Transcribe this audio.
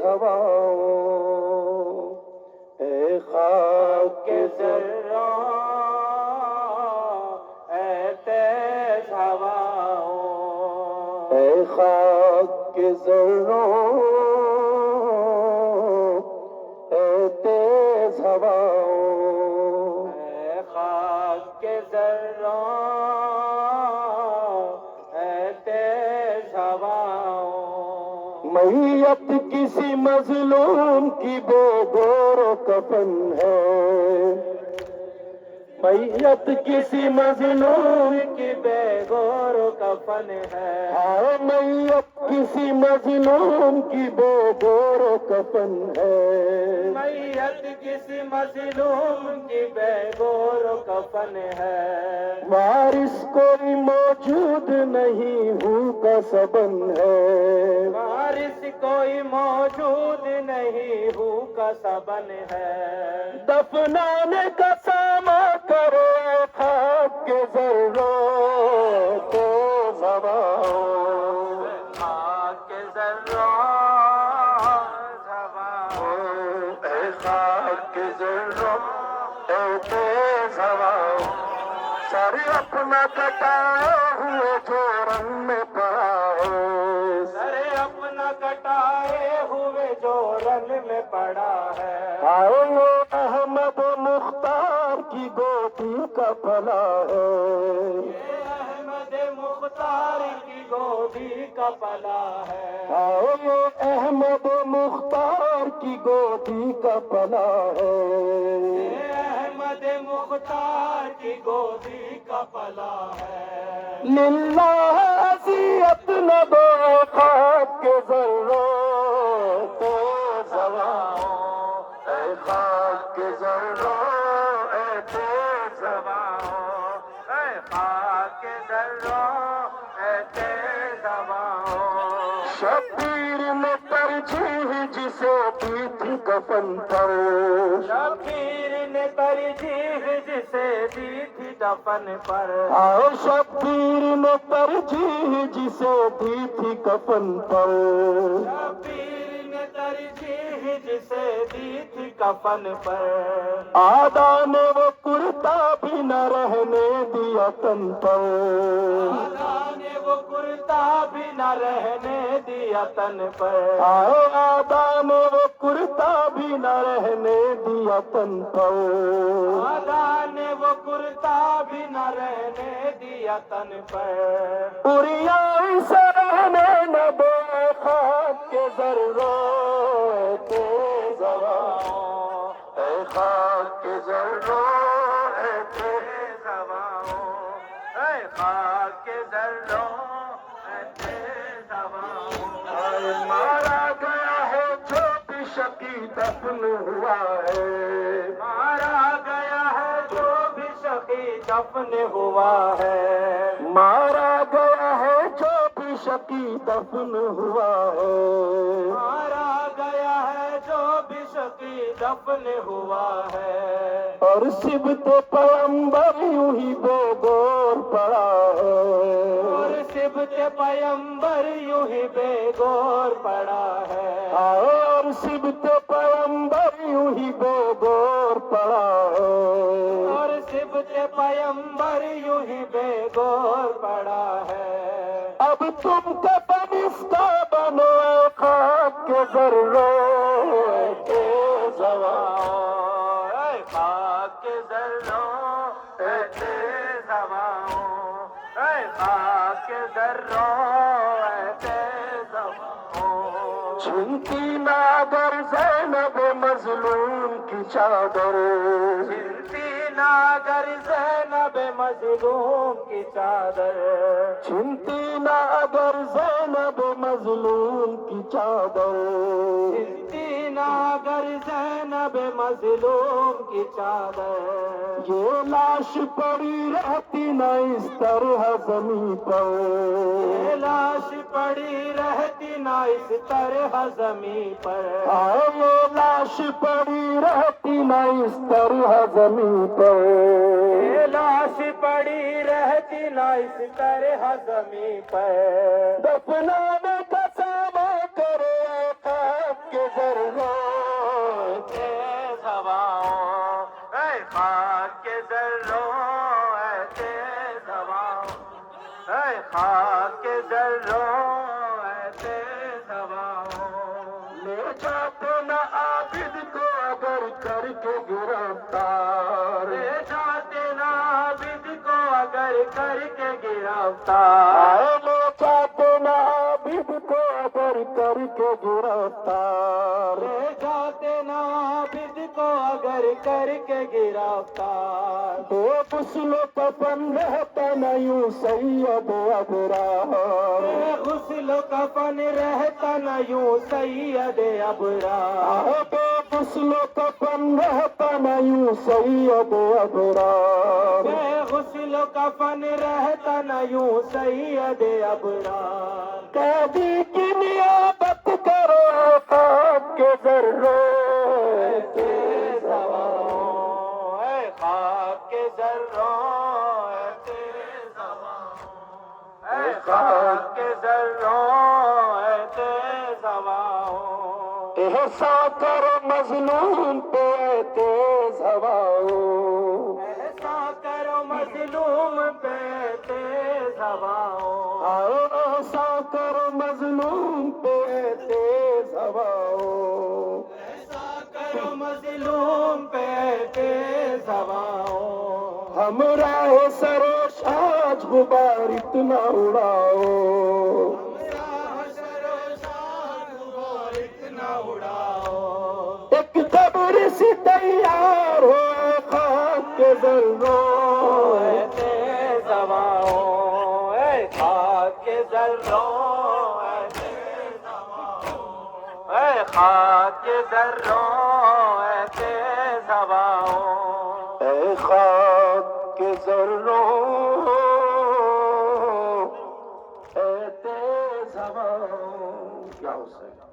ہواؤں، اے خاک کے ذروں، اے تیز ہواؤں، اے خاک کے ذروں، اے تیز ہواؤں، اے خاک کے ذروں، اے تیز ہواؤں، میت کسی مظلوم کی بے گور و کفن ہے، میت کسی مظلوم کی بے گور و کفن ہے، ہاں میت کسی مظلوم کی بے گور و کفن ہے، میت کسی مظلوم کی بے گور و کفن ہے، وارث کوئی موجود نہیں ہوں کا سبن ہے، وارث کوئی موجود نہیں ہوں کا سبن ہے، دفنانے کا سامان کرو خاک کے ذروں تیز ہواؤں، خاک کے ذروں ہواؤں، اے خاک کے ذروں اے تیز ہواؤں، سر اپنا کٹائے ہوئے جو رنگ میں پڑا ہے، سر اپنا کٹائے ہوئے جو رنگ میں پڑا ہے، آؤ احمد مختار کی گودی کا پلا ہے، یہ احمد مختار کی گودی کا پلا ہے، آؤ احمد مختار کی گودی کا پلا ہے، یہ احمد مختار کی گودی کا پلا ہے، للہ اذیت نہ دو خاک کے ذروں تیز ہواؤں، اے خاک کے ذروں اے تیز ہواؤں، اے خاک کے ذروں اے تیز ہواؤں، شبیر نے ترجیح جسے دی تھی کفن پر، شبیر نے ترجیح جسے دی تھی دفن پر، آؤ شبیر نے ترجیح جسے دی تھی کفن پر، شبیر نے ترجیح جسے دی تھی کفن پر، آدھا نے وہ کرتا بھی نہ رہنے دیا تن پر، آدھا نے وہ کرتا بھی نہ رہنے دیا تن پر، آؤ آدھا نے وہ کرتا بھی نہ رہنے دیا تن پر، آدھا نے وہ کرتا بھی نہ رہنے دیا تن پر، پوریا سے رہنے نہ دے خاک کے ذروں تیز ہواؤں، اے خاک کے ذروں اے تیز ہواؤں، اے خاک کے ذروں اے تیز ہواؤں، مارا گیا ہے جو بھی شقی دفن ہوا ہے، مارا گیا ہے جو بھی شقی دفن ہوا ہے، مارا گیا ہے جو بھی شقی دفن ہوا ہے، مارا گیا ہے جو بھی شقی دفن ہوا ہے، اور سبط پیمبر یوں ہی بے گور پڑا ہے، اور سبط پیمبر یوں ہی بے گور پڑا ہے، اور سبط پیمبر یوں ہی بے گور پڑا ہے، اور سبط پیمبر یوں ہی بے گور پڑا ہے، اب تم کفن اس کا بنو اے خاک کے ذروں تیز ہواؤں، اے خاک کے ذروں اے تیز ہواؤں، اے خاک کے ذروں اے تیز ہواؤں، چھنتی نہ اگر زینب مظلوم کی چادر، چھنتی نہ اگر زینب مظلوم کی چادر، چھنتی نہ اگر زینب مظلوم کی چادر، چھنتی نہ اگر زینب مظلوم کی چادر، یہ لاش پڑی رہتی نہ اس طرح زمین پر، یہ لاش پڑی رہتی نہ اس طرح زمین پر، یہ لاش پڑی رہتی نہ اس طرح زمین پر، یہ لاش پڑی رہتی نہ اس طرح زمین پر، دفنانے کا سامان کرو خاک کے چاہتے نہ عابد کو اگر کر کے گرفتار چاہتے نہ عابد کو اگر کر کے گرفتار چاہتے نہ عابد کو اگر کر کے گرفتار چاہتے نہ عابد کو اگر کر کے گرفتار تو غسل و کفن رہتا نہ یوں سید ابرار غسل و کفن رہتا نہ یوں سید ابرار غسل و کفن رہتا نہ یوں سید ابرار غسل و کفن رہتا نہ یوں سید ابرار قیدی کی نیابت کرو خاک کے ذروں تیز ہواؤں اے خاک کے ذروں تیز ہواؤں اے خاک کے ذروں تیز ہواؤں احسان کرو مظلوم پہ تیز ہواؤں احسان کرو مظلوم پہ تیز ہواؤں احسان کرو مظلوم پہ تیز ہواؤں احسان کرو مظلوم پہ تیز ہواؤں ہمراہ سروشاج غبار اتنا اڑاؤ ایک قبر سے تیار ہو خاک کے ذروں تیز ہواؤں اے خاک کے ذروں تیز ہواؤں اے خاک کے ذروں تیز ہواؤں اے خاک کے ذروں تیز ہواؤں کیا ہو سکتا